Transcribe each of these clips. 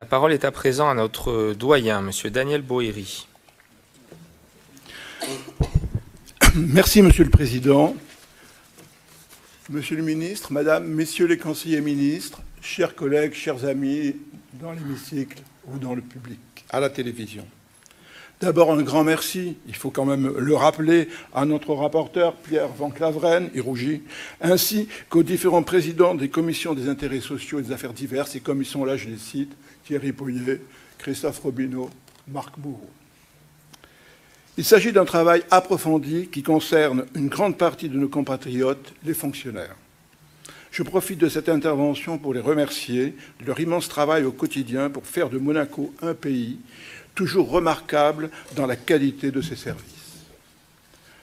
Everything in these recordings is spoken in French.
La parole est à présent à notre doyen, Monsieur Daniel Boéry. Merci, Monsieur le Président. Monsieur le Ministre, Madame, Messieurs les conseillers ministres, chers collègues, chers amis dans l'hémicycle ou dans le public, à la télévision. D'abord, un grand merci, il faut quand même le rappeler, à notre rapporteur Pierre Van Claveren, il rougit, ainsi qu'aux différents présidents des commissions des intérêts sociaux et des affaires diverses, et comme ils sont là, je les cite, Thierry Pouillet, Christophe Robineau, Marc Bourreau. Il s'agit d'un travail approfondi qui concerne une grande partie de nos compatriotes, les fonctionnaires. Je profite de cette intervention pour les remercier de leur immense travail au quotidien pour faire de Monaco un pays toujours remarquable dans la qualité de ses services.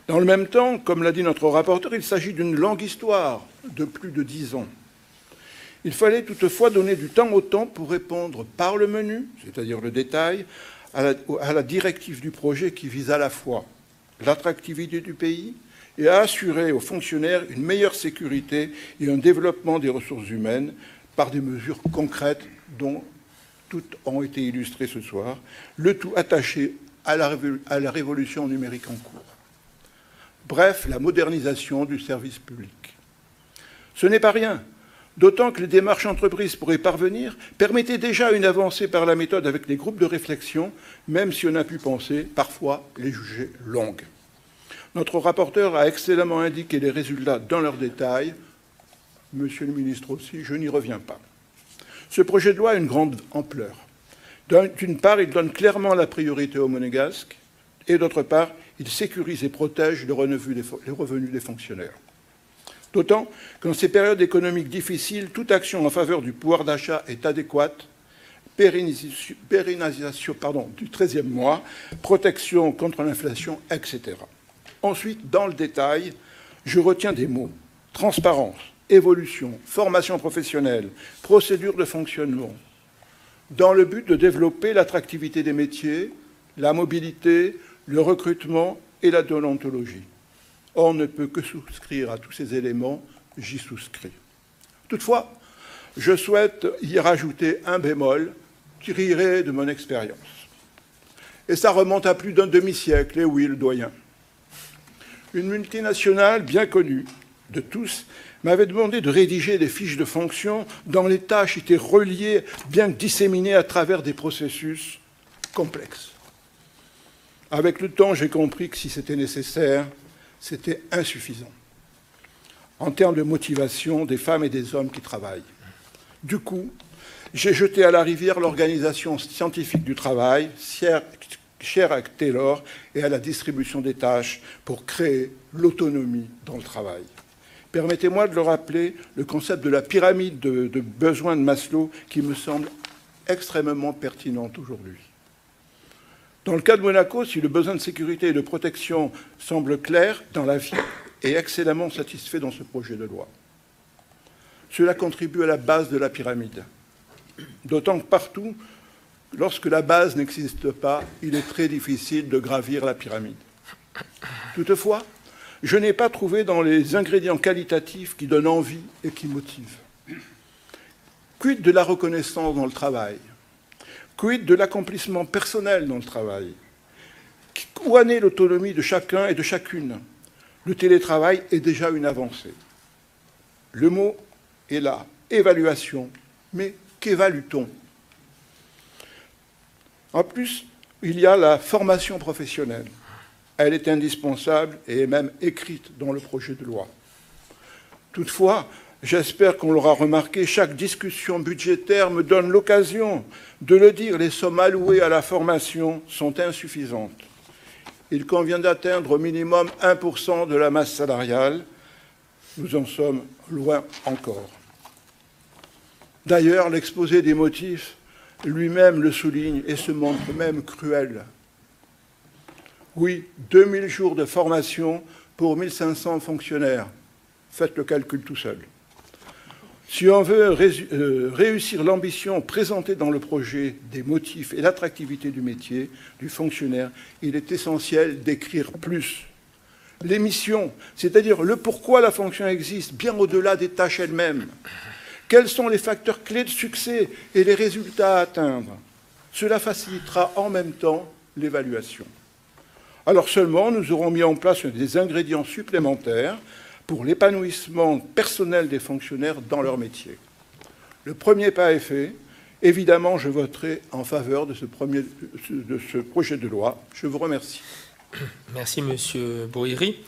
Dans le même temps, comme l'a dit notre rapporteur, il s'agit d'une longue histoire de plus de 10 ans. Il fallait toutefois donner du temps au temps pour répondre par le menu, c'est-à-dire le détail, à la directive du projet qui vise à la fois l'attractivité du pays et à assurer aux fonctionnaires une meilleure sécurité et un développement des ressources humaines par des mesures concrètes dont toutes ont été illustrées ce soir, le tout attaché à la révolution numérique en cours. Bref, la modernisation du service public. Ce n'est pas rien, d'autant que les démarches entreprises pour y parvenir permettaient déjà une avancée par la méthode avec les groupes de réflexion, même si on a pu penser parfois les juger longues. Notre rapporteur a excellemment indiqué les résultats dans leurs détails. Monsieur le ministre aussi, je n'y reviens pas. Ce projet de loi a une grande ampleur. D'une part, il donne clairement la priorité aux Monégasques, et d'autre part, il sécurise et protège les revenus des fonctionnaires. D'autant qu'en ces périodes économiques difficiles, toute action en faveur du pouvoir d'achat est adéquate, pérennisation du 13e mois, protection contre l'inflation, etc. Ensuite, dans le détail, je retiens des mots. Transparence, évolution, formation professionnelle, procédure de fonctionnement, dans le but de développer l'attractivité des métiers, la mobilité, le recrutement et la déontologie. On ne peut que souscrire à tous ces éléments, j'y souscris. Toutefois, je souhaite y rajouter un bémol tiré de mon expérience. Et ça remonte à plus d'un demi-siècle, et oui, le doyen. Une multinationale bien connue de tous m'avait demandé de rédiger des fiches de fonction dont les tâches étaient reliées, bien que disséminées à travers des processus complexes. Avec le temps, j'ai compris que si c'était nécessaire, c'était insuffisant en termes de motivation des femmes et des hommes qui travaillent. Du coup, j'ai jeté à la rivière l'organisation scientifique du travail, chère à Taylor, et à la distribution des tâches pour créer l'autonomie dans le travail. Permettez-moi de le rappeler, le concept de la pyramide de besoins de Maslow qui me semble extrêmement pertinent aujourd'hui. Dans le cas de Monaco, si le besoin de sécurité et de protection semble clair dans la vie et excellemment satisfait dans ce projet de loi, cela contribue à la base de la pyramide. D'autant que partout, lorsque la base n'existe pas, il est très difficile de gravir la pyramide. Toutefois, je n'ai pas trouvé dans les ingrédients qualitatifs qui donnent envie et qui motivent. Quid de la reconnaissance dans le travail? Quid de l'accomplissement personnel dans le travail? Où en est l'autonomie de chacun et de chacune? Le télétravail est déjà une avancée. Le mot est là, évaluation. Mais qu'évalue-t-on? En plus, il y a la formation professionnelle. Elle est indispensable et est même écrite dans le projet de loi. Toutefois, j'espère qu'on l'aura remarqué, chaque discussion budgétaire me donne l'occasion de le dire, les sommes allouées à la formation sont insuffisantes. Il convient d'atteindre au minimum 1% de la masse salariale. Nous en sommes loin encore. D'ailleurs, l'exposé des motifs lui-même le souligne et se montre même cruel. Oui, 2000 jours de formation pour 1500 fonctionnaires. Faites le calcul tout seul. Si on veut réussir l'ambition présentée dans le projet des motifs et l'attractivité du métier, du fonctionnaire, il est essentiel d'écrire plus. Les missions, c'est-à-dire le pourquoi la fonction existe, bien au-delà des tâches elles-mêmes. Quels sont les facteurs clés de succès et les résultats à atteindre? Cela facilitera en même temps l'évaluation. Alors seulement, nous aurons mis en place des ingrédients supplémentaires pour l'épanouissement personnel des fonctionnaires dans leur métier. Le premier pas est fait. Évidemment, je voterai en faveur de ce projet de loi. Je vous remercie. Merci, Monsieur Boïry.